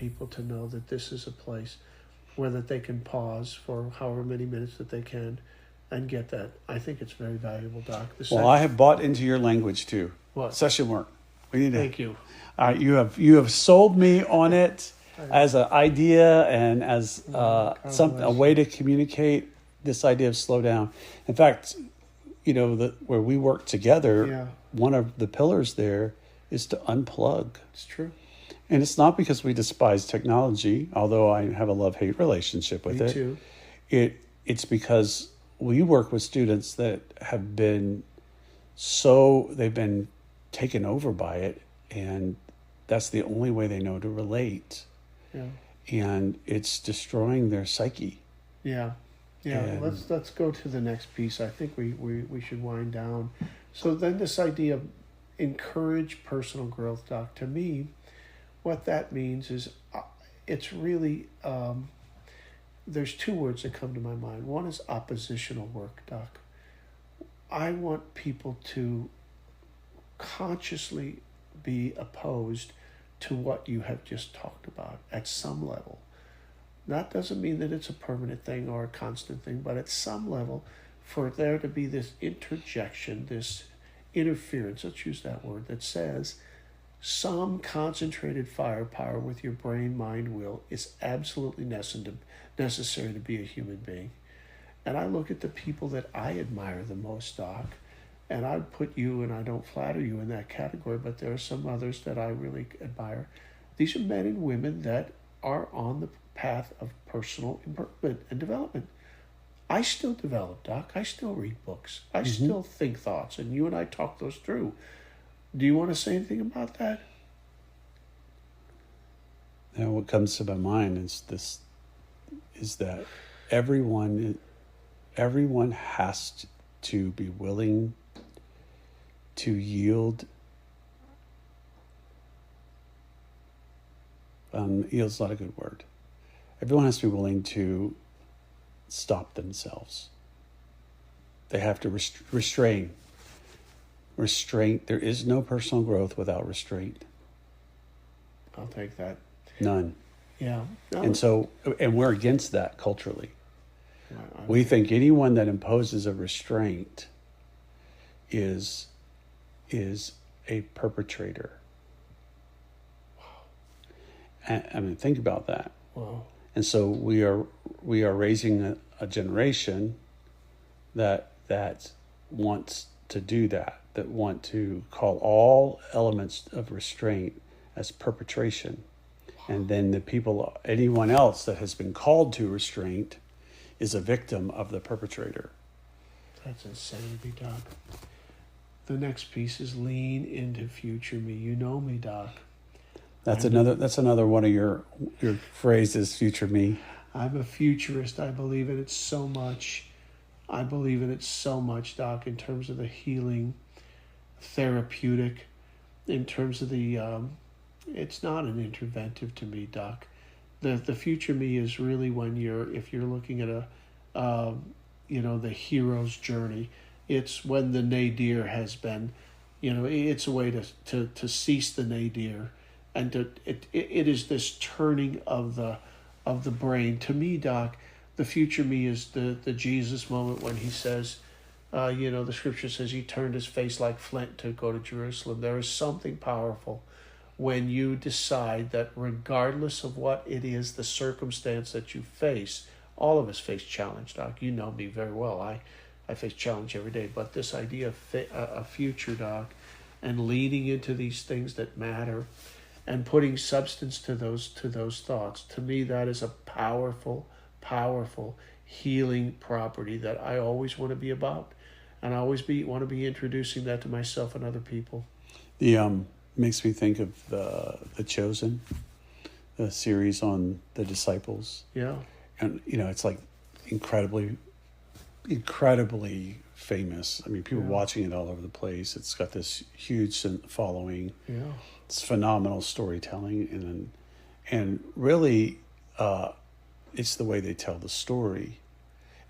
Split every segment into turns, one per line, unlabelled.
people to know that this is a place where that they can pause for however many minutes that they can and get that. I think it's very valuable, Doc.
Well, I have bought into your language too.
What?
Session work. We need
Thank you.
You have sold me on it as an idea and as a way to communicate this idea of slow down. In fact, where we work together, one of the pillars there is to unplug.
It's true.
And it's not because we despise technology, although I have a love-hate relationship with
Me
it.
too.
It's because we work with students that have been they've been taken over by it, and that's the only way they know to relate.
Yeah.
And it's destroying their psyche.
Yeah. Yeah. Let's go to the next piece. I think we should wind down. So then this idea of encourage personal growth, Doc, to me, what that means is it's really, there's two words that come to my mind. One is oppositional work, Doc. I want people to consciously be opposed to what you have just talked about at some level. That doesn't mean that it's a permanent thing or a constant thing, but at some level, for there to be this interjection, this interference, let's use that word, that says some concentrated firepower with your brain, mind, will is absolutely necessary to be a human being. And I look at the people that I admire the most, Doc, and I'd put you, and I don't flatter you, in that category, but there are some others that I really admire. These are men and women that are on the path of personal improvement and development. I still develop, Doc. I still read books. I still think thoughts, and you and I talk those through. Do you want to say anything about that?
Now, what comes to my mind is that everyone has to be willing to yield. Yield's not a good word. Everyone has to be willing to stop themselves. They have to restrain. Restraint. There is no personal growth without restraint.
I'll take that.
None.
Yeah. No.
And we're against that culturally. We think anyone that imposes a restraint is a perpetrator. Wow. I mean, think about that.
Wow.
And so we are raising a generation that wants to do that want to call all elements of restraint as perpetration. And then anyone else that has been called to restraint is a victim of the perpetrator.
That's insanity, Doc. The next piece is lean into future me. You know me, Doc. That's
another one of your phrases, future me.
I'm a futurist. I believe in it so much. Doc, in terms of the healing, therapeutic, in terms of the, it's not an interventive to me, Doc. The future me is really if you're looking at the hero's journey, it's when the nadir has been, it's a way to cease the nadir. And it is this turning of the brain. To me, Doc, the future me is the Jesus moment when he says, the scripture says he turned his face like flint to go to Jerusalem. There is something powerful when you decide that regardless of what it is, the circumstance that you face, all of us face challenge, Doc. You know me very well. I face challenge every day. But this idea of a future, Doc, and leaning into these things that matter, and putting substance to those thoughts. To me, that is a powerful, powerful healing property that I always want to be about, and I always want to be introducing that to myself and other people.
Makes me think of the Chosen, the series on the disciples.
Yeah,
and it's like incredibly famous. I mean, people watching it all over the place. It's got this huge following.
Yeah.
It's phenomenal storytelling, and really, it's the way they tell the story,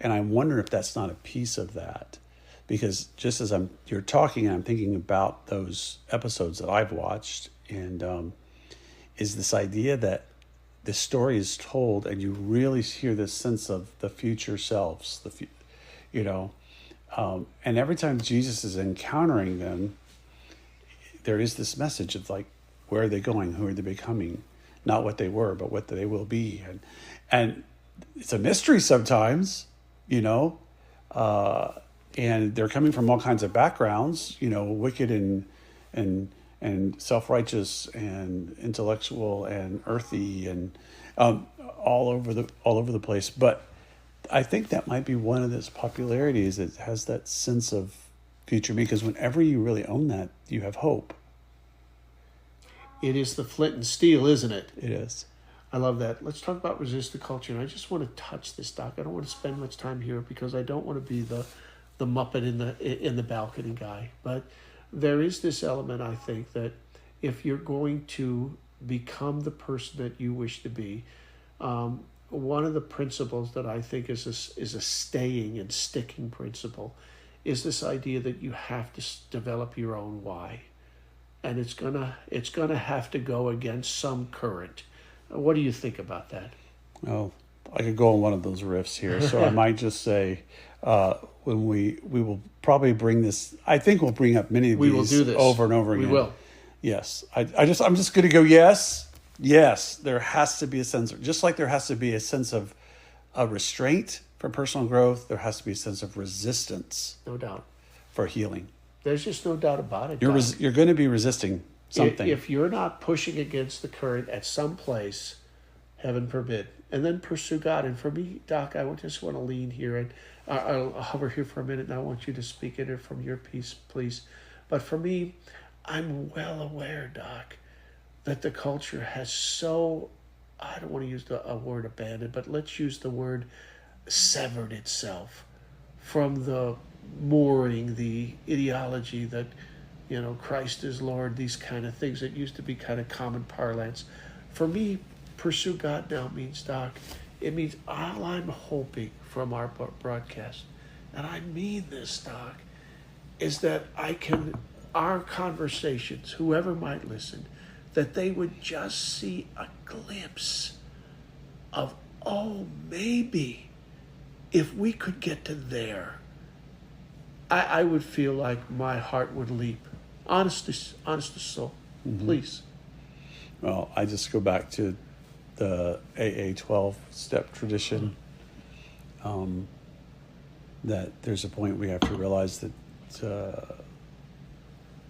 and I wonder if that's not a piece of that, because just as you're talking, I'm thinking about those episodes that I've watched, and is this idea that the story is told, and you really hear this sense of the future selves, and every time Jesus is encountering them, there is this message of like, where are they going? Who are they becoming? Not what they were, but what they will be. And it's a mystery sometimes, and they're coming from all kinds of backgrounds, wicked and self-righteous and intellectual and earthy and all over the place. But I think that might be one of its popularities. It has that sense of future, because whenever you really own that, you have hope.
It is the flint and steel, isn't it?
It is.
I love that. Let's talk about resist the culture. And I just want to touch this, Doc. I don't want to spend much time here because I don't want to be the Muppet in the balcony guy. But there is this element, I think, that if you're going to become the person that you wish to be, one of the principles that I think is a staying and sticking principle is this idea that you have to develop your own why. And it's gonna have to go against some current. What do you think about that?
Well, I could go on one of those riffs here, so I might just say when we will probably bring this. I think we'll bring up many of these
will do this
over and over again.
We will.
Yes, I'm just going to go. Yes. There has to be a sense, just like there has to be a sense of restraint for personal growth. There has to be a sense of resistance.
No doubt.
For healing.
There's just no doubt about it.
You're going to be resisting something.
If you're not pushing against the current at some place, heaven forbid, and then pursue God. And for me, Doc, I just want to lean here, and I'll hover here for a minute, and I want you to speak in it from your piece, please. But for me, I'm well aware, Doc, that the culture has I don't want to use a word abandoned, but let's use the word severed itself from the mooring, the ideology that, Christ is Lord, these kind of things that used to be kind of common parlance. For me, pursue God now means, Doc, it means all I'm hoping from our broadcast, and I mean this, Doc, is that our conversations, whoever might listen, that they would just see a glimpse of, maybe if we could get to there, I would feel like my heart would leap. Honest as soul. Mm-hmm. Please.
Well, I just go back to the AA 12-step tradition, that there's a point we have to realize that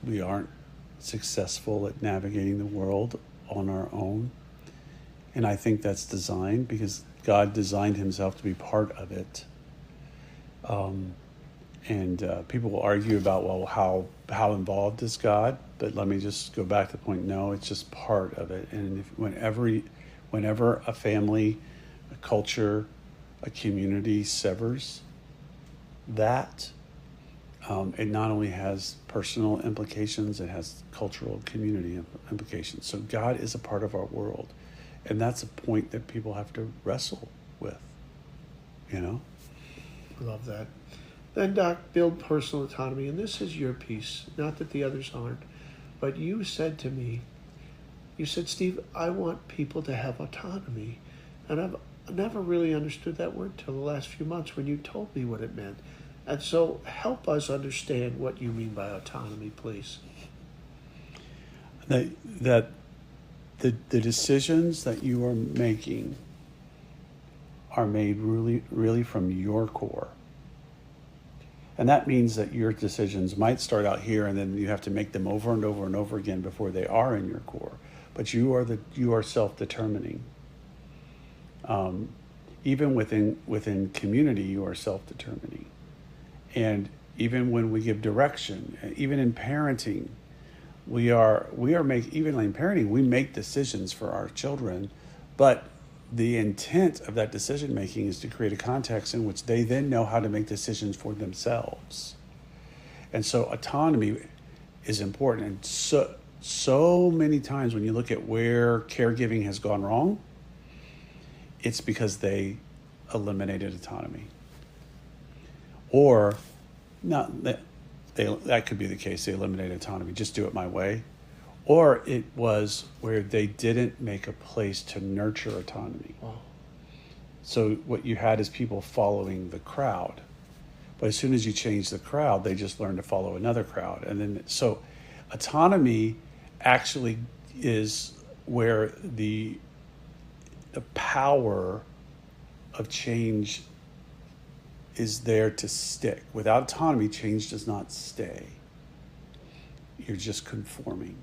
we aren't successful at navigating the world on our own. And I think that's designed because God designed himself to be part of it. And people will argue about, well, how involved is God? But let me just go back to the point. No, it's just part of it. And whenever a family, a culture, a community severs that, it not only has personal implications, it has cultural community implications. So God is a part of our world. And that's a point that people have to wrestle with,
Love that. Then, Doc, build personal autonomy. And this is your piece, not that the others aren't. But you said to me, Steve, I want people to have autonomy. And I've never really understood that word till the last few months when you told me what it meant. And so help us understand what you mean by autonomy, please.
That the decisions that you are making are made really from your core. And that means that your decisions might start out here, and then you have to make them over and over and over again before they are in your core. But you are self-determining. Even within community, you are self-determining. And even when we give direction, even in parenting, we make decisions for our children, but the intent of that decision making is to create a context in which they then know how to make decisions for themselves. And so autonomy is important. And so many times when you look at where caregiving has gone wrong, it's because they eliminated autonomy. Or not that could be the case, they eliminated autonomy, just do it my way. or it was where they didn't make a place to nurture autonomy.
Wow.
So what you had is people following the crowd. But as soon as you change the crowd, they just learn to follow another crowd. And then, so autonomy actually is where the power of change is there to stick. Without autonomy, change does not stay. You're just conforming.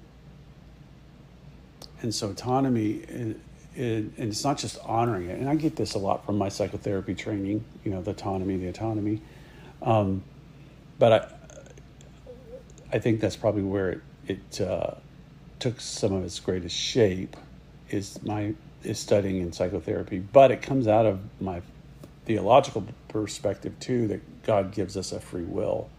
And so autonomy, and it's not just honoring it. And I get this a lot from my psychotherapy training, the autonomy. But I think that's probably where it took some of its greatest shape is studying in psychotherapy. But it comes out of my theological perspective too, that God gives us a free will.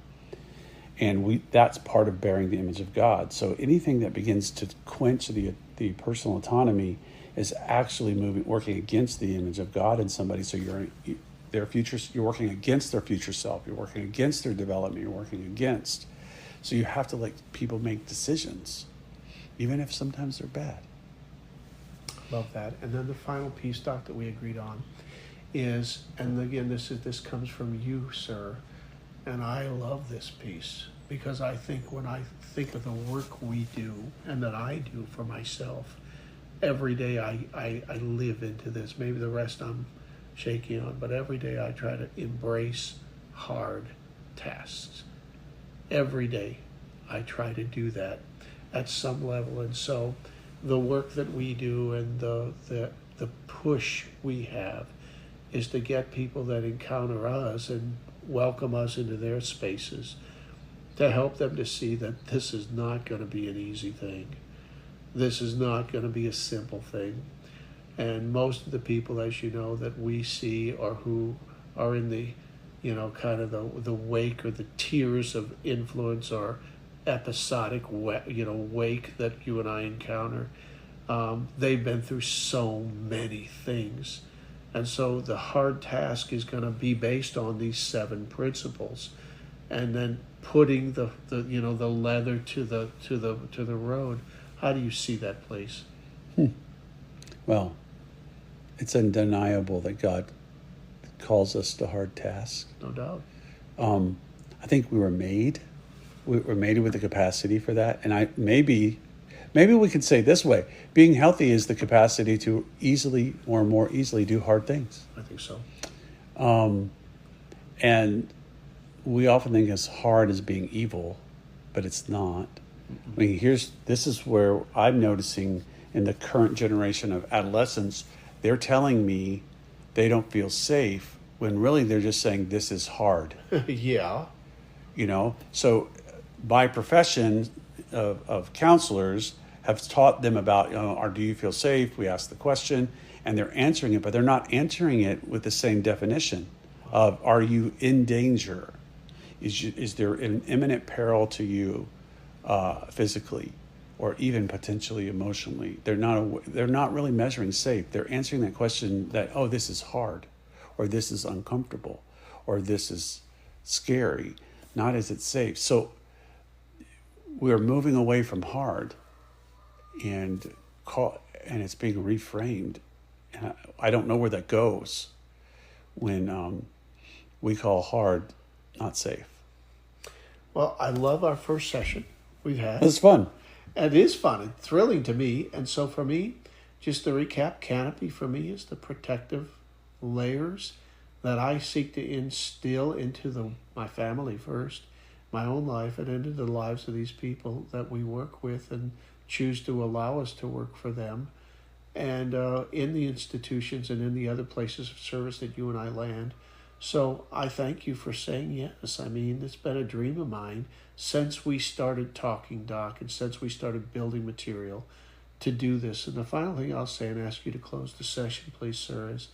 And that's part of bearing the image of God. So anything that begins to quench the personal autonomy is actually working against the image of God in somebody. So you're working against their future self. You're working against their development. You're working against. So you have to let people make decisions, even if sometimes they're bad.
Love that. And then the final piece, Doc, that we agreed on is, and again, this comes from you, sir, and I love this piece because I think when I think of the work we do and that I do for myself, every day I live into this. Maybe the rest I'm shaky on, but every day I try to embrace hard tasks. Every day I try to do that at some level. And so the work that we do and the push we have is to get people that encounter us and welcome us into their spaces, to help them to see that this is not going to be an easy thing. This is not going to be a simple thing. And most of the people, as you know, that we see or who are in the, kind of the wake or the tears of influence or episodic, wake that you and I encounter, they've been through so many things. And so the hard task is going to be based on these 7 principles, and then putting the leather to the road. How do you see that place?
Well, it's undeniable that God calls us to hard tasks.
No doubt.
I think we were made with the capacity for that. And maybe we could say this way: being healthy is the capacity to easily or more easily do hard things.
I think so.
And we often think as hard as being evil, but it's not. I mean, this is where I'm noticing in the current generation of adolescents, they're telling me they don't feel safe when really they're just saying this is hard.
Yeah.
So by profession of counselors have taught them about, or do you feel safe? We ask the question and they're answering it, but they're not answering it with the same definition of, are you in danger? Is there an imminent peril to you? Physically, or even potentially emotionally. They're not really measuring safe. They're answering that question that, oh, this is hard, or this is uncomfortable, or this is scary, not is it safe. So we're moving away from hard, and it's being reframed. And I don't know where that goes when we call hard not safe.
Well, I love our first session we've had.
It's fun.
And it is fun and thrilling to me. And so for me, just to recap, Canopy for me is the protective layers that I seek to instill into my family first, my own life, and into the lives of these people that we work with and choose to allow us to work for them. And in the institutions and in the other places of service that you and I land. So I thank you for saying yes. I mean, it's been a dream of mine since we started talking, Doc, and since we started building material to do this. And the final thing I'll say, and ask you to close the session, please, sir, is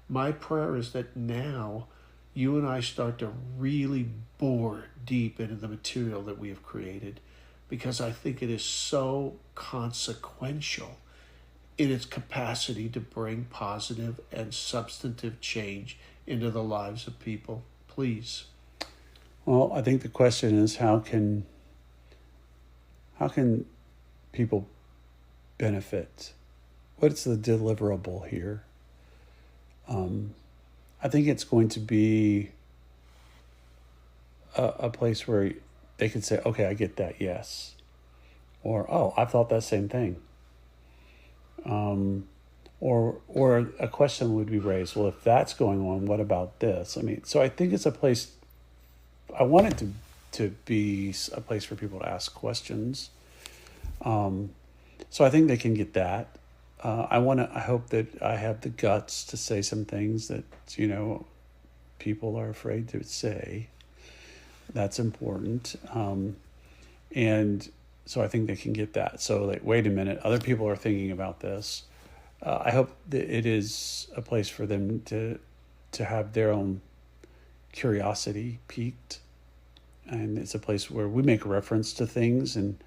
my prayer is that now you and I start to really bore deep into the material that we have created, because I think it is so consequential in its capacity to bring positive and substantive change into the lives of people. Please.
Well, I think the question is how can people benefit? What's the deliverable here? I think it's going to be a place where they can say, okay, I get that, yes. Or, oh, I thought that same thing. Or a question would be raised, well, if that's going on, what about this? I mean, so I think it's a place, I want it to be a place for people to ask questions. So I think they can get that. I hope that I have the guts to say some things that, people are afraid to say. That's important. And so I think they can get that. So like, wait a minute, other people are thinking about this. I hope that it is a place for them to have their own curiosity piqued. And it's a place where we make reference to things, and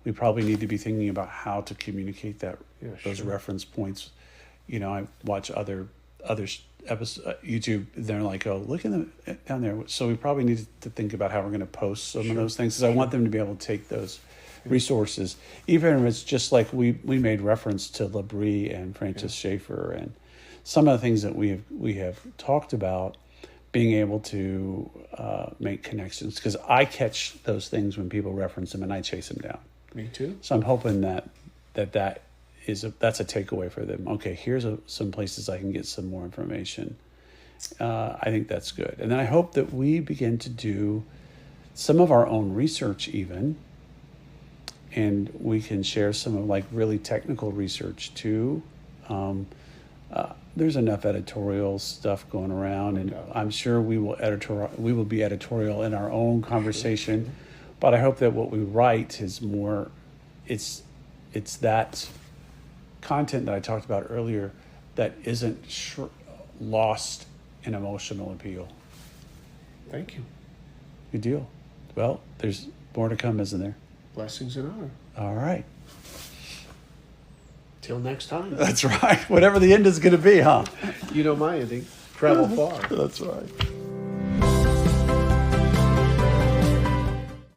we probably need to be thinking about how to communicate those reference points. I watch other episodes, YouTube, they're like, oh, look in the down there. So we probably need to think about how we're going to post some of those things, because I want them to be able to take those resources, even if it's just like we made reference to Labrie and Francis Schaeffer and some of the things that we have talked about, being able to make connections, because I catch those things when people reference them and I chase them down.
Me too.
So I'm hoping that's a takeaway for them. Okay, here's some places I can get some more information. I think that's good. And then I hope that we begin to do some of our own research even, and we can share some of like really technical research too. There's enough editorial stuff going around, and I'm sure we will be editorial in our own conversation. Sure. But I hope that what we write is more, it's that content that I talked about earlier that isn't lost in emotional appeal.
Thank you.
Good deal. Well, there's more to come, isn't there?
Blessings and honor.
All right.
Till next time.
That's right. Whatever the end is going to be, huh?
My ending. Travel far.
That's right.